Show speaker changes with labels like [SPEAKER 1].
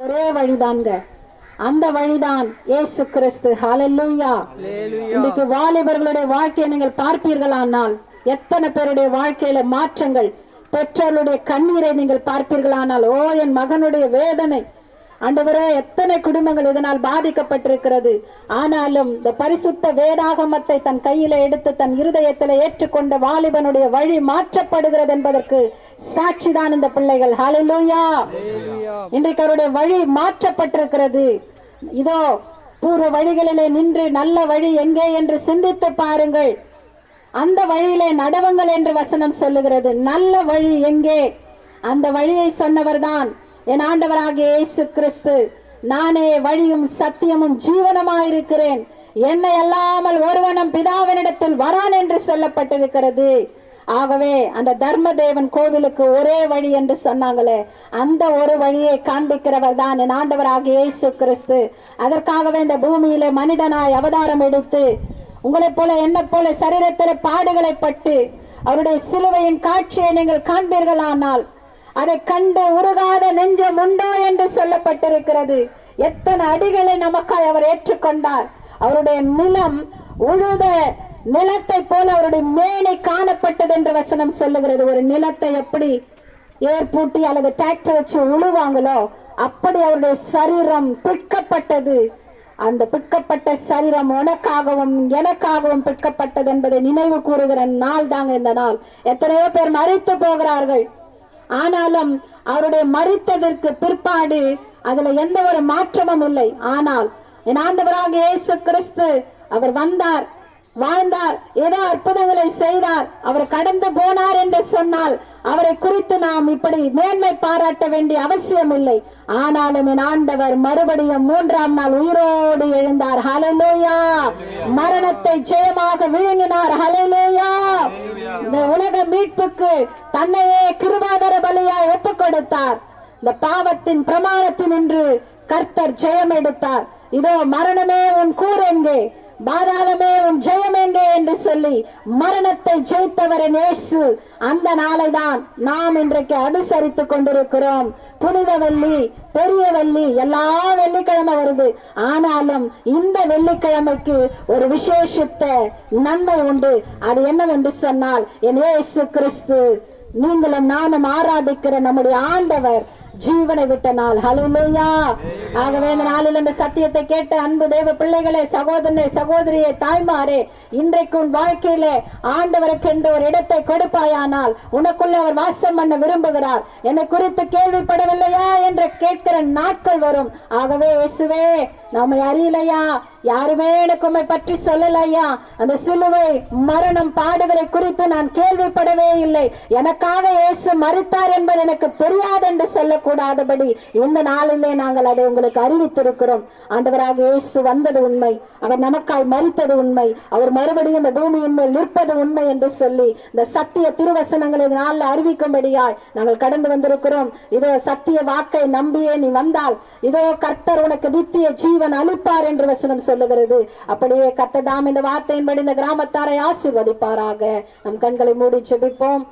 [SPEAKER 1] ஒரே வழிதாங்க. அந்த வழிதான் இயேசு கிறிஸ்து. ஹல்லேலூயா. இன்னைக்கு வாலிபர்களுடைய வாழ்க்கையை நீங்கள் பார்ப்பீர்களானால் எத்தனை பேருடைய வாழ்க்கையில மாற்றங்கள், பெற்றோருடைய கண்ணீரை நீங்கள் பார்ப்பீர்களானால், ஓ என் மகனுடைய வேதனை ஆண்டவரே, எத்தனை குடும்பங்கள் இதனால் பாதிக்கப்பட்டிருக்கிறது. ஆனாலும் இந்த பரிசுத்த வேதாகமத்தை தன் கையில எடுத்து தன் இருதயத்தில் ஏற்றுக்கொண்ட வாலிபனுடைய வழி மாற்றப்படுகிறது என்பதற்கு சாட்சிதான் இந்த பிள்ளைகள். ஹல்லேலூயா. இன்றைக்கு அவருடைய வழி மாற்றப்பட்டிருக்கிறது. இதோ பூர்வ வழிகளிலே நின்று நல்ல வழி எங்கே என்று சிந்தித்து பாருங்கள், அந்த வழியிலே நடவுங்கள் என்று வசனம் சொல்லுகிறது. நல்ல வழி எங்கே? அந்த வழியை சொன்னவர்தான் என் ஆண்டவராகிய இயேசு கிறிஸ்து. நானே வழியும் சத்தியமும் ஜீவனமாயிருக்கிறேன், என்னை அல்லாமல் ஒருவனும் பிதாவினிடத்தில் வரான் என்று சொல்லப்பட்டிருக்கிறது. ஆகவே அந்த தர்மதேவன் கோவிலுக்கு ஒரே வழி என்று சொன்னாங்களே, அந்த ஒரு வழியை காண்பிக்கிறவர் தான் என் ஆண்டவராகிய இயேசு கிறிஸ்து. அதற்காகவே இந்த பூமியிலே மனிதனாய் அவதாரம் எடுத்து உங்களைப் போல என்னை போல சரீரத்தில் பாடுகளை பட்டு அவருடைய சிலுவையின் காட்சியை நீங்கள் காண்பீர்களானால் அதை கண்டு உருகாத நெஞ்சம் உண்டோ என்று சொல்லப்பட்டிருக்கிறது. எத்தனை அடிகளை நமக்காய் அவர் ஏற்றுக்கொண்டார். அவருடைய நிலம் உழுத நிலத்தை போல அவருடைய மேனி காணப்பட்டது என்று வசனம் சொல்லுகிறது. ஒரு நிலத்தை எப்படி ஏற்பூட்டி அல்லது டிராக்டர் வச்சு உழுவாங்களோ அப்படி அவருடைய சரீரம் பிற்கப்பட்டது. அந்த பிற்கப்பட்ட சரீரம் உனக்காகவும் எனக்காகவும் பிற்கப்பட்டது என்பதை நினைவு கூறுகிற நாள் தாங்க இந்த நாள். எத்தனையோ பேர் மரித்து போகிறார்கள். ஆனாலும் அவருடைய மரித்ததற்கு பிற்பாடு அதுல எந்த ஒரு மாற்றமும் இல்லை. ஆனால் என் ஆண்டவராகிய இயேசு கிறிஸ்து அவர் வந்தார், வாழ்ந்தார், ஏதோ அற்புதங்களை செய்தார், அவர் கடந்து போனார் என்று சொன்னால் அவரை குறித்து நாம் இப்படி மேன்மை பாராட்ட வேண்டிய அவசியம் இல்லை. ஆனாலும் என் ஆண்டவர் மறுபடியும் 3ஆம் நாள் உயிரோடு எழுந்தார். ஹல்லேலூயா. மரணத்தை ஜெயமாக விழுங்கினார். ஹல்லேலூயா. இந்த உலக மீட்புக்கு தன்னையே கிருபாதார பலியாய் ஒப்புக் கொடுத்தார். இந்த பாவத்தின் பிரமாணத்தின் என்று கர்த்தர் ஜெயம் எடுத்தார். இதோ மரணமே உன் கூர் எங்கே, பாதாளமே உன் ஜெயம் எங்கே என்று சொல்லி மரணத்தை ஜெயித்தவரின் இயேசு. அந்த நாளை தான் நாம் இன்றைக்கு அனுசரித்துக் கொண்டிருக்கிறோம். புனித வெள்ளி, பெரிய வெள்ளி, எல்லா வெள்ளிக்கிழமை வருது. ஆனாலும் இந்த வெள்ளிக்கிழமைக்கு ஒரு விசேஷித்த நன்மை உண்டு. அது என்னவென்று சொன்னால் என் இயேசு கிறிஸ்து, நீங்களும் நானும் ஆராதிக்கிற நம்முடைய ஆண்டவர் ஜீவனை விட்ட நாள். ஹல்லேலூயா. ஆகவே இந்த நாளில் இந்த சத்தியத்தை கேட்ட அன்பு தேவ பிள்ளைகளே, சகோதரனே, சகோதரியே, தாய்மாரே, இன்றைக்கு உன் வாழ்க்கையிலே ஆண்டவருக்கு என்று ஒரு இடத்தை கொடுப்பாயானால் உனக்குள்ள அவர் வாசம் பண்ண விரும்புகிறார். என்னை குறித்து கேள்விப்படவில்லையா என்று கேட்கிற நாட்கள் வரும். ஆகவே இயேசுவே, நாம அறியலையா, யாருமே எனக்கு உம்மை பற்றி சொல்லலையா, அந்த சிலுவை மரணம் பாடுகளை குறித்து நான் கேள்விப்படவே இல்லை, எனக்காக இயேசு மரித்தார் என்பது எனக்கு தெரியாது என்று சொல்லக்கூடாதபடி இந்த நாளிலே நாங்கள் அதை உங்களுக்கு அறிவித்திருக்கிறோம். ஆண்டவராக இயேசு வந்தது உண்மை, அவர் நமக்காய் மரித்தது உண்மை, அவர் மறுபடியும் இந்த பூமியின் மேல் நிற்பது உண்மை என்று சொல்லி இந்த சத்திய திருவசனங்களை நாளில் அறிவிக்கும்படியாய் நாங்கள் கடந்து வந்திருக்கிறோம். இதோ சத்திய வாக்கை நம்பியே நீ வந்தால் இதோ கர்த்தர் உனக்கு நித்திய ஜீவன் அளிப்பார் என்று வசனம் சொல்லுகிறது. அப்படியே கர்த்தர் தாம் இந்த வார்த்தையின்படி இந்த கிராமத்தாரை ஆசீர்வதிப்பாராக. நம் கண்களை மூடி ஜெபிப்போம்.